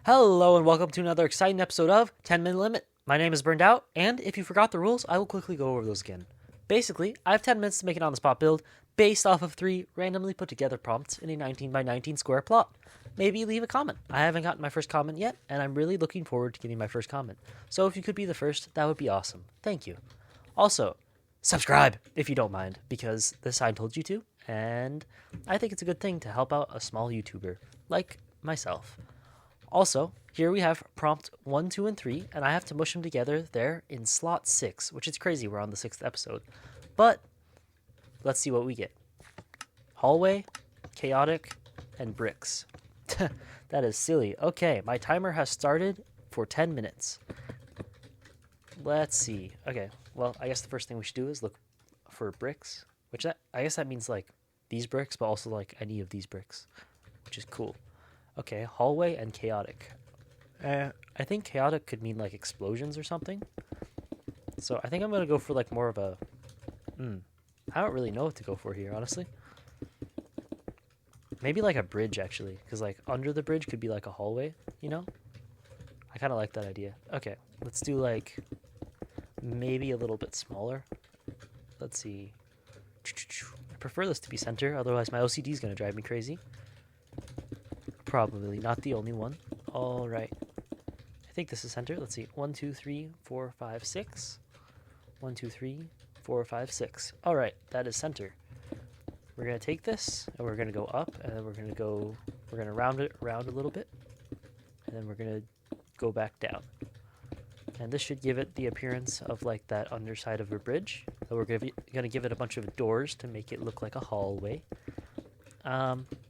Hello and welcome to another exciting episode of 10-Minute Limit. My name is BurnDoubt, and if you forgot the rules, I will quickly go over those again. Basically, I have 10 minutes to make an on-the-spot build based off of 3 randomly put together prompts in a 19 by 19 square plot. Maybe leave a comment. I haven't gotten my first comment yet, and I'm really looking forward to getting my first comment. So if you could be the first, that would be awesome. Thank you. Also, subscribe if you don't mind, because the sign told you to, and I think it's a good thing to help out a small YouTuber like myself. Also, here we have prompt 1, 2, and 3, and I have to mush them together there in slot 6, which is crazy. We're on the 6th episode. But let's see what we get. Hallway, chaotic, and bricks. That is silly. Okay, my timer has started for 10 minutes. Let's see. Okay, well, I guess the first thing we should do is look for bricks, which I guess that means like these bricks, but also like any of these bricks, which is cool. Okay, hallway and chaotic. I think chaotic could mean like explosions or something. So I think I'm going to go for like more of a... I don't really know what to go for here, honestly. Maybe like a bridge, actually. Because like under the bridge could be like a hallway, you know? I kind of like that idea. Okay, let's do like maybe a little bit smaller. Let's see. I prefer this to be center, otherwise my OCD is going to drive me crazy. Probably not the only one. All right. I think this is center. Let's see. 1, 2, 3, 4, 5, 6. 1, 2, 3, 4, 5, 6. All right. That is center. We're going to take this and we're going to go up and then we're going to round it around a little bit. And then we're going to go back down. And this should give it the appearance of like that underside of a bridge. So we're going to give it a bunch of doors to make it look like a hallway.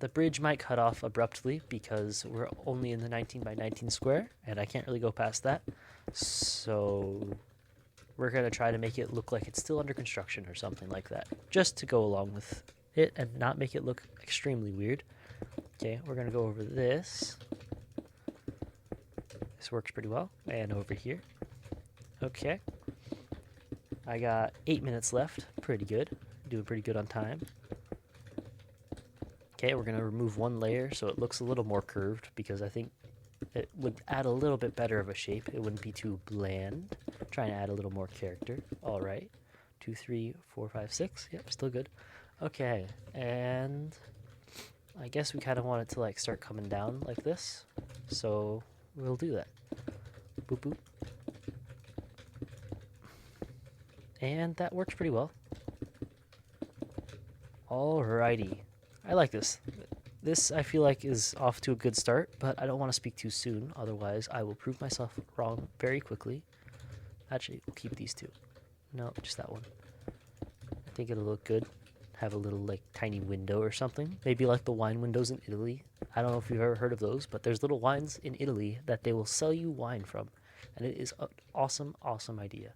The bridge might cut off abruptly because we're only in the 19 by 19 square and I can't really go past that. So we're going to try to make it look like it's still under construction or something like that, just to go along with it and not make it look extremely weird. Okay, we're going to go over this. This works pretty well. And over here. Okay. I got 8 minutes left. Pretty good. Doing pretty good on time. Okay, we're going to remove one layer so it looks a little more curved because I think it would add a little bit better of a shape. It wouldn't be too bland. Trying to add a little more character. All right. 2, 3, 4, 5, 6. Yep, still good. Okay, and I guess we kind of want it to like start coming down like this. So we'll do that. Boop, boop. And that works pretty well. Alrighty. I like this. This, I feel like, is off to a good start, but I don't want to speak too soon. Otherwise, I will prove myself wrong very quickly. Actually, we'll keep these two. No, just that one. I think it'll look good. Have a little, like, tiny window or something. Maybe like the wine windows in Italy. I don't know if you've ever heard of those, but there's little wines in Italy that they will sell you wine from. And it is an awesome, awesome idea.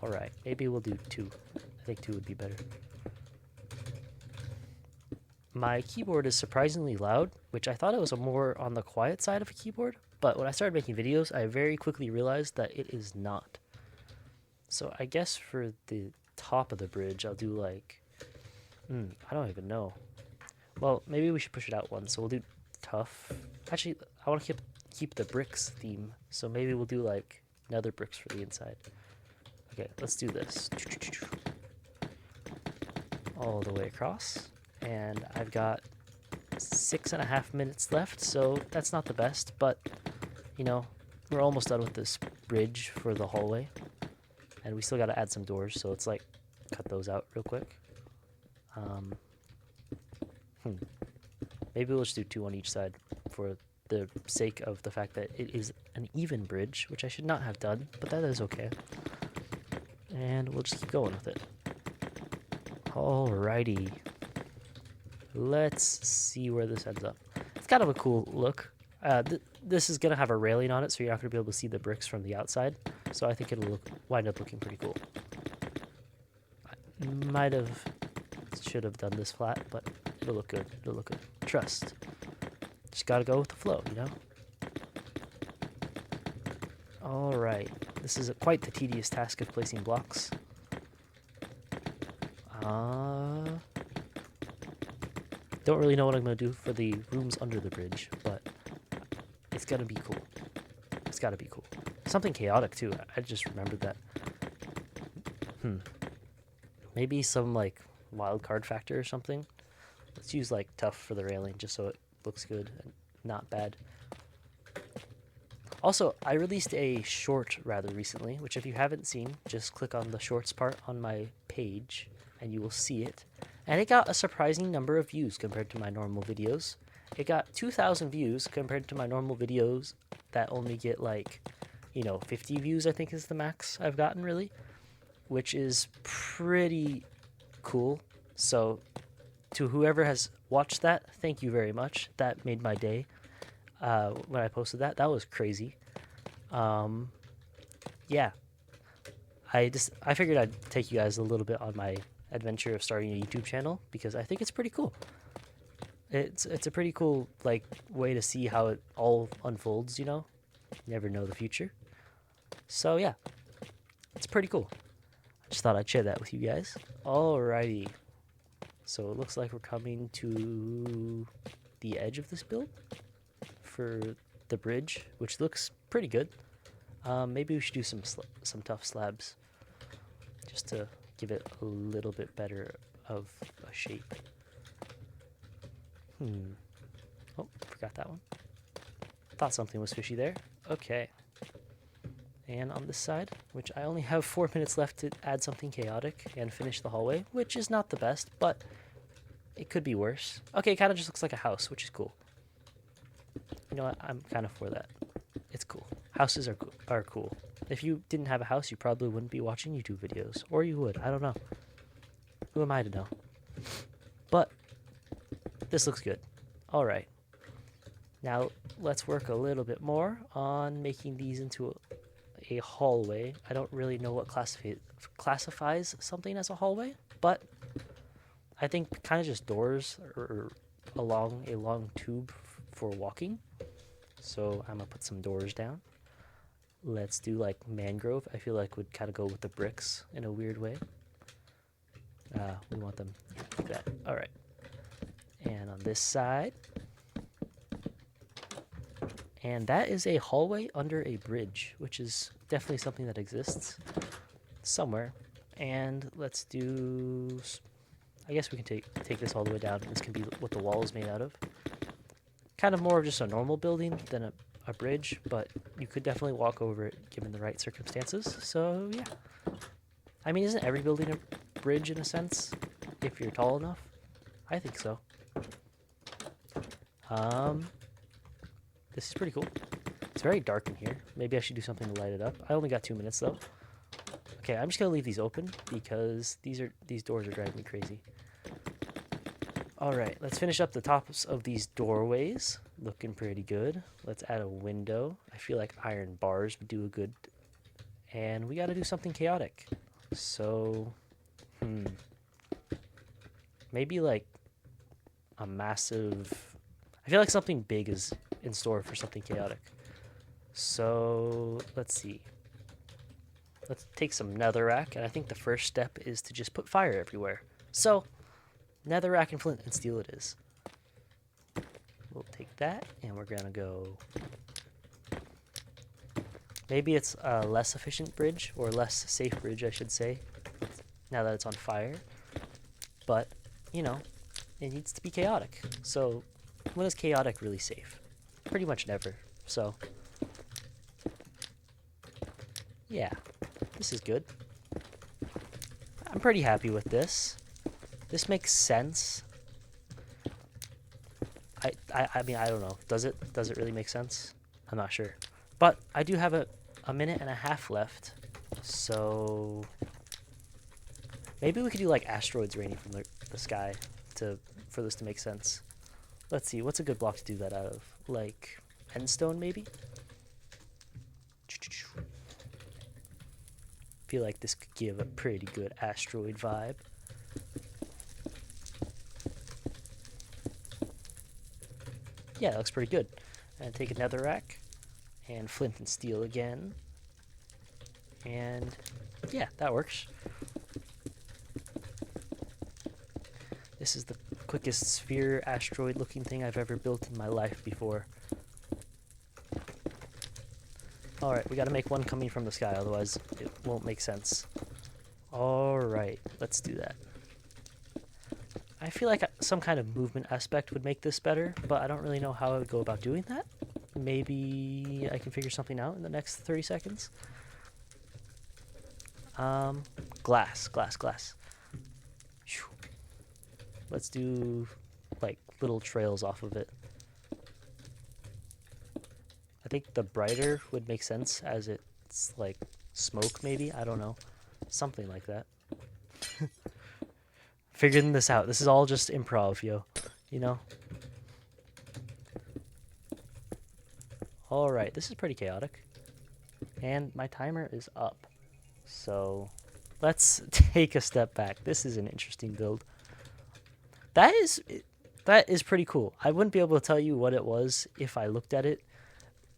Alright, maybe we'll do 2. I think 2 would be better. My keyboard is surprisingly loud, which I thought it was more on the quiet side of a keyboard, but when I started making videos, I very quickly realized that it is not. So I guess for the top of the bridge, I'll do like, I don't even know. Well, maybe we should push it out one, so we'll do tough. Actually, I want to keep the bricks theme, so maybe we'll do like nether bricks for the inside. Okay, let's do this. All the way across. And I've got 6.5 minutes left, so that's not the best, but, you know, we're almost done with this bridge for the hallway, and we still got to add some doors, so let's, like, cut those out real quick. Maybe we'll just do 2 on each side for the sake of the fact that it is an even bridge, which I should not have done, but that is okay. And we'll just keep going with it. Alrighty. Let's see where this ends up. It's kind of a cool look. This is going to have a railing on it, so you're not going to be able to see the bricks from the outside. So I think it'll wind up looking pretty cool. I should have done this flat, but it'll look good. It'll look good. Trust. Just got to go with the flow, you know? Alright. This is quite the tedious task of placing blocks. Don't really know what I'm going to do for the rooms under the bridge, but it's gonna be cool. It's gotta be cool. Something chaotic too. I just remembered that. Maybe some like wild card factor or something. Let's use like tough for the railing just so it looks good and not bad. Also, I released a short rather recently, which if you haven't seen, just click on the shorts part on my page and you will see it. And it got a surprising number of views compared to my normal videos. It got 2,000 views compared to my normal videos that only get like, 50 views I think is the max I've gotten really, which is pretty cool. So to whoever has watched that, thank you very much. That made my day. When I posted that was crazy. Yeah, I figured I'd take you guys a little bit on my adventure of starting a YouTube channel because I think it's pretty cool. It's a pretty cool like way to see how it all unfolds. You never know the future. So yeah, it's pretty cool. I just thought I'd share that with you guys. Alrighty, so it looks like we're coming to the edge of this build for the bridge, which looks pretty good. Maybe we should do some tough slabs just to give it a little bit better of a shape. Oh, forgot that one. Thought something was fishy there. Okay. And on this side, which I only have 4 minutes left to add something chaotic and finish the hallway, which is not the best, but it could be worse. Okay, it kind of just looks like a house, which is cool. You know what? I'm kind of for that. It's cool. Houses are cool. If you didn't have a house, you probably wouldn't be watching YouTube videos. Or you would. I don't know. Who am I to know? But this looks good. All right. Now let's work a little bit more on making these into a hallway. I don't really know what classifies something as a hallway, but I think kind of just doors or along a long tube for walking. So I'm gonna put some doors down. Let's do like mangrove. I feel like would kind of go with the bricks in a weird way. We want them like that. All right. And on this side. And that is a hallway under a bridge, which is definitely something that exists somewhere. And let's do, I guess we can take this all the way down. This can be what the wall is made out of. Kind of more of just a normal building than a bridge, but you could definitely walk over it given the right circumstances. So yeah. I mean, isn't every building a bridge in a sense, if you're tall enough? I think so. This is pretty cool. It's very dark in here. Maybe I should do something to light it up. I only got 2 minutes though. Okay, I'm just gonna leave these open because these doors are driving me crazy. All right, let's finish up the tops of these doorways. Looking pretty good. Let's add a window. I feel like iron bars would do a good. And we got to do something chaotic. So, maybe like a massive. I feel like something big is in store for something chaotic. So let's see. Let's take some netherrack, and I think the first step is to just put fire everywhere. So netherrack and flint and steel it is. We'll take that, and we're gonna go. Maybe it's a less efficient bridge, or less safe bridge, I should say, now that it's on fire. But, it needs to be chaotic. So when is chaotic really safe? Pretty much never. So, yeah, this is good. I'm pretty happy with this. This makes sense. I mean, I don't know. Does it really make sense? I'm not sure. But I do have a minute and a half left. So maybe we could do like asteroids raining from the sky for this to make sense. Let's see, what's a good block to do that out of? Like endstone maybe? Feel like this could give a pretty good asteroid vibe. Yeah, that looks pretty good. And take a netherrack and flint and steel again. And yeah, that works. This is the quickest sphere asteroid looking thing I've ever built in my life before. Alright, we gotta make one coming from the sky, otherwise it won't make sense. Alright, let's do that. I feel like some kind of movement aspect would make this better, but I don't really know how I would go about doing that. Maybe I can figure something out in the next 30 seconds. Glass. Let's do, like, little trails off of it. I think the brighter would make sense as it's, like, smoke, maybe? I don't know. Something like that. Figuring this out. This is all just improv, yo. You know? Alright, this is pretty chaotic. And my timer is up. So, let's take a step back. This is an interesting build. That is pretty cool. I wouldn't be able to tell you what it was if I looked at it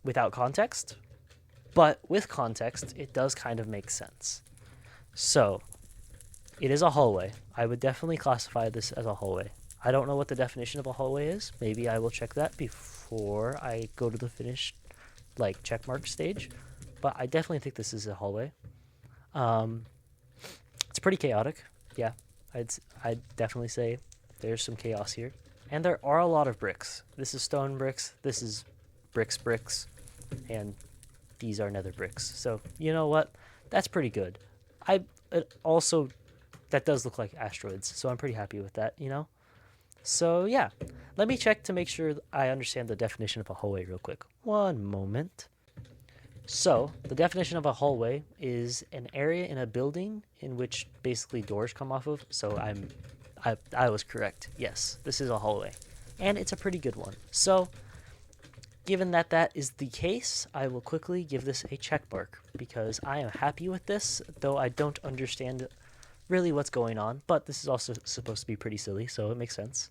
without context. But with context, it does kind of make sense. So, it is a hallway. I would definitely classify this as a hallway. I don't know what the definition of a hallway is. Maybe I will check that before I go to the finished, like, checkmark stage. But I definitely think this is a hallway. It's pretty chaotic. Yeah, I'd definitely say there's some chaos here. And there are a lot of bricks. This is stone bricks. This is bricks. And these are nether bricks. So, you know what? That's pretty good. Also, that does look like asteroids, so I'm pretty happy with that, you know? So, yeah. Let me check to make sure I understand the definition of a hallway real quick. One moment. So, the definition of a hallway is an area in a building in which basically doors come off of. So, I was correct. Yes, this is a hallway. And it's a pretty good one. So, given that that is the case, I will quickly give this a check mark because I am happy with this, though I don't understand really what's going on, but this is also supposed to be pretty silly, so it makes sense.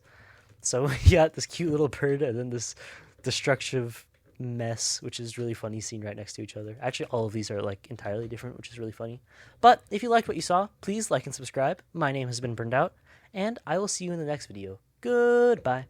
So we got this cute little bird and then this destructive mess, which is really funny seen right next to each other. Actually, all of these are like entirely different, which is really funny. But if you liked what you saw, please like and subscribe. My name has been BurnDoubt, and I will see you in the next video. Goodbye.